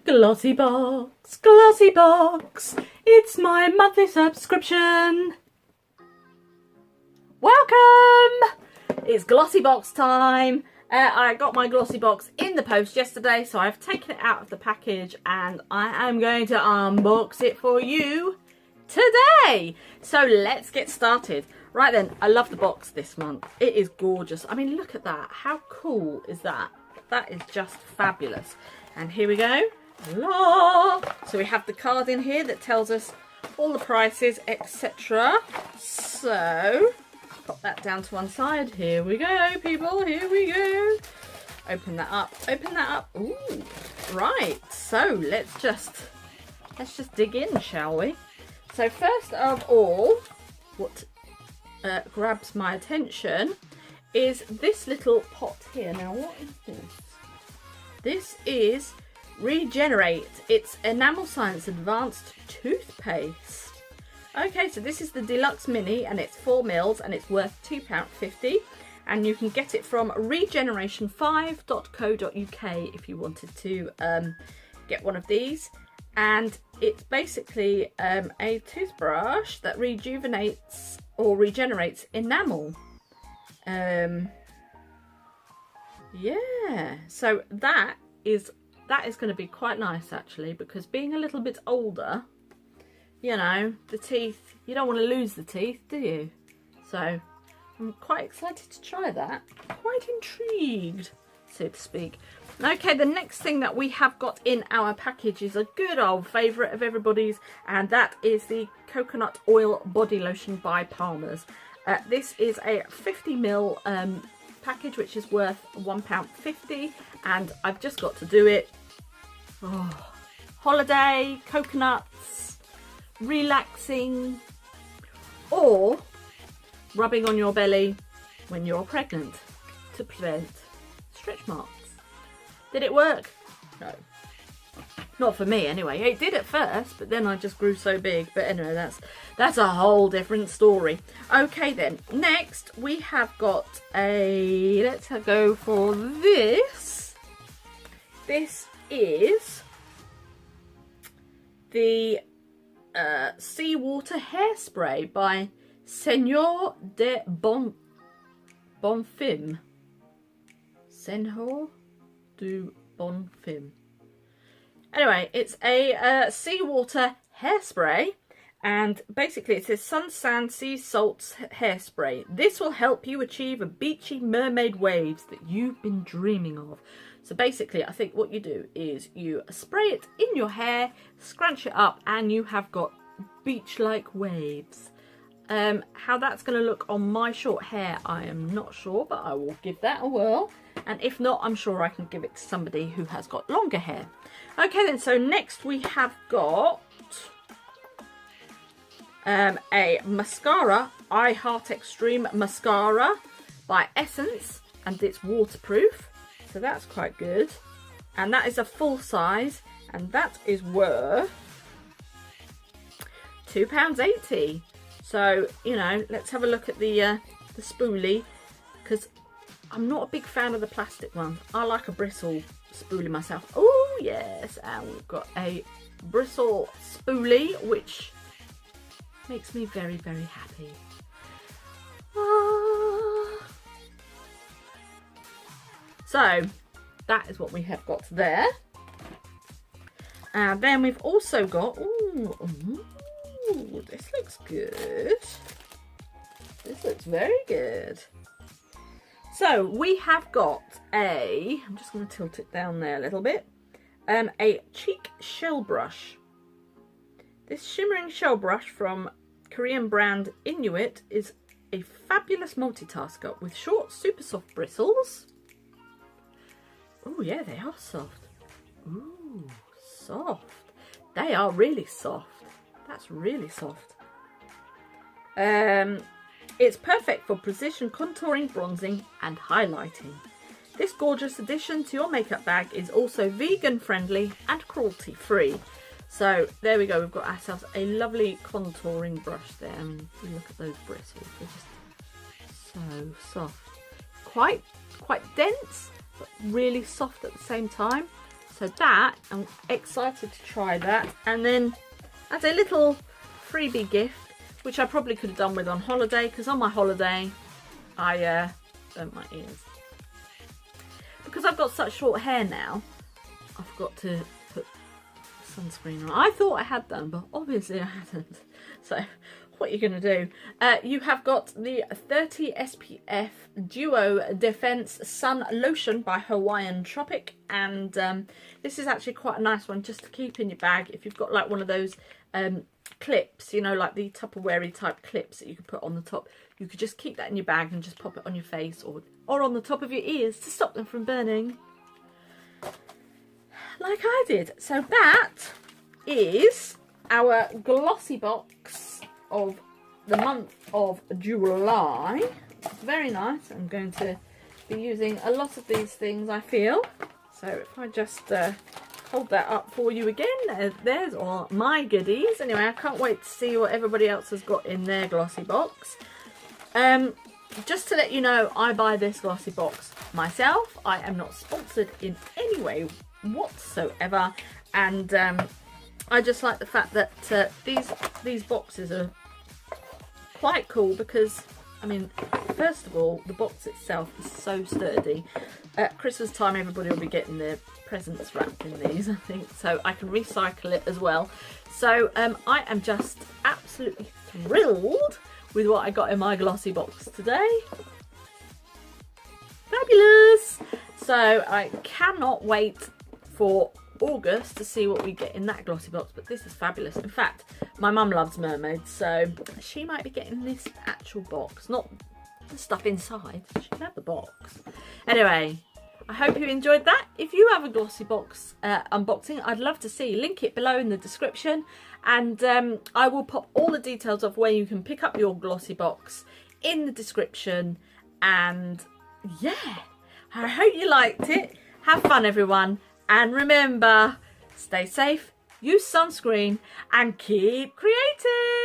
Glossy box, glossy box, it's my monthly subscription. Welcome! It's glossy box time. I got my glossy box in the post yesterday, so I've taken it out of the package and I am going to unbox it for you today. So let's get started. Right then, I love the box this month. It is gorgeous. I mean, look at that. How cool is that? That is just fabulous. And here we go. La! So we have the card in here that tells us all the prices, etc. So pop that down to one side. Here we go, people. Here we go. Open that up. Open that up. Ooh, right. So let's just dig in, shall we? So first of all, what grabs my attention is this little pot here. Now, what is this? This is Regenerate. It's Enamel Science Advanced Toothpaste. Okay, so this is the Deluxe Mini and it's 4 mils and it's worth £2.50, and you can get it from regeneration5.co.uk if you wanted to get one of these. And it's basically a toothbrush that rejuvenates or regenerates enamel. Yeah, so that is going to be quite nice actually, because being a little bit older, you know, the teeth, you don't want to lose the teeth, do you? So I'm quite excited to try that. Quite intrigued, so to speak. Okay, the next thing that we have got in our package is a good old favourite of everybody's, and that is the Coconut Oil Body Lotion by Palmer's. This is a 50ml package, which is worth £1.50, and I've just got to do it. Oh, holiday, coconuts, relaxing, or rubbing on your belly when you're pregnant to prevent stretch marks. Did it work? No. Not for me anyway. It did at first, but then I just grew so big. But anyway, that's a whole different story. Okay then, next we have got a, let's go for this. This is the Seawater Hairspray by Senhor de Bonfim. Senhor du Bonfim. Anyway, it's a seawater hairspray, and basically it says Sun, Sand, Sea Salts Hairspray. This will help you achieve a beachy mermaid waves that you've been dreaming of. So basically, I think what you do is you spray it in your hair, scrunch it up, and you have got beach-like waves. How that's going to look on my short hair, I am not sure, but I will give that a whirl. And if not, I'm sure I can give it to somebody who has got longer hair. Okay then, so next we have got a mascara, I Heart Extreme Mascara by Essence, and it's waterproof, so that's quite good. And that is a full size, and that is worth £2.80. So, you know, let's have a look at the spoolie, because I'm not a big fan of the plastic ones. I like a bristle spoolie myself. Oh yes, and we've got a bristle spoolie, which makes me very, very happy. So that is what we have got there. And then we've also got, ooh, this looks good. This looks very good. So we have got I'm just going to tilt it down there a little bit, a cheek shell brush. This shimmering shell brush from Korean brand Inuit is a fabulous multitasker with short, super soft bristles. Oh yeah, they are soft. Ooh, soft. They are really soft. That's really soft. It's perfect for precision contouring, bronzing and highlighting. This gorgeous addition to your makeup bag is also vegan friendly and cruelty free. So there we go, we've got ourselves a lovely contouring brush there. I mean, look at those bristles, they're just so soft. Quite dense, but really soft at the same time. So that, I'm excited to try that. And then as a little freebie gift, which I probably could have done with on holiday, because on my holiday I burnt my ears. Because I've got such short hair now, I forgot to put sunscreen on. I thought I had done, but obviously I hadn't. So what are you going to do? You have got the 30 SPF Duo Defense Sun Lotion by Hawaiian Tropic, and this is actually quite a nice one just to keep in your bag if you've got like one of those clips, you know, like the Tupperware type clips that you could put on the top. You could just keep that in your bag and just pop it on your face or on the top of your ears to stop them from burning, like I did. So that is our Glossy box of the month of July. Very nice. I'm going to be using a lot of these things, I feel. So if I just hold that up for you again, there's all my goodies. Anyway, I can't wait to see what everybody else has got in their Glossy box. Just to let you know, I buy this Glossy box myself. I am not sponsored in any way whatsoever, and I just like the fact that these boxes are quite cool because, I mean, first of all, the box itself is so sturdy. At Christmas time, everybody will be getting their presents wrapped in these, I think, so I can recycle it as well. So I am just absolutely thrilled with what I got in my Glossy box today. Fabulous! So I cannot wait for August to see what we get in that Glossy box, but this is fabulous. In fact, my mum loves mermaids, so she might be getting this actual box, not the stuff inside. She can have the box. Anyway, I hope you enjoyed that. If you have a Glossy box unboxing, I'd love to see. Link it below in the description, and I will pop all the details of where you can pick up your Glossy box in the description. And yeah, I hope you liked it. Have fun, everyone, and remember, stay safe, use sunscreen, and keep creating.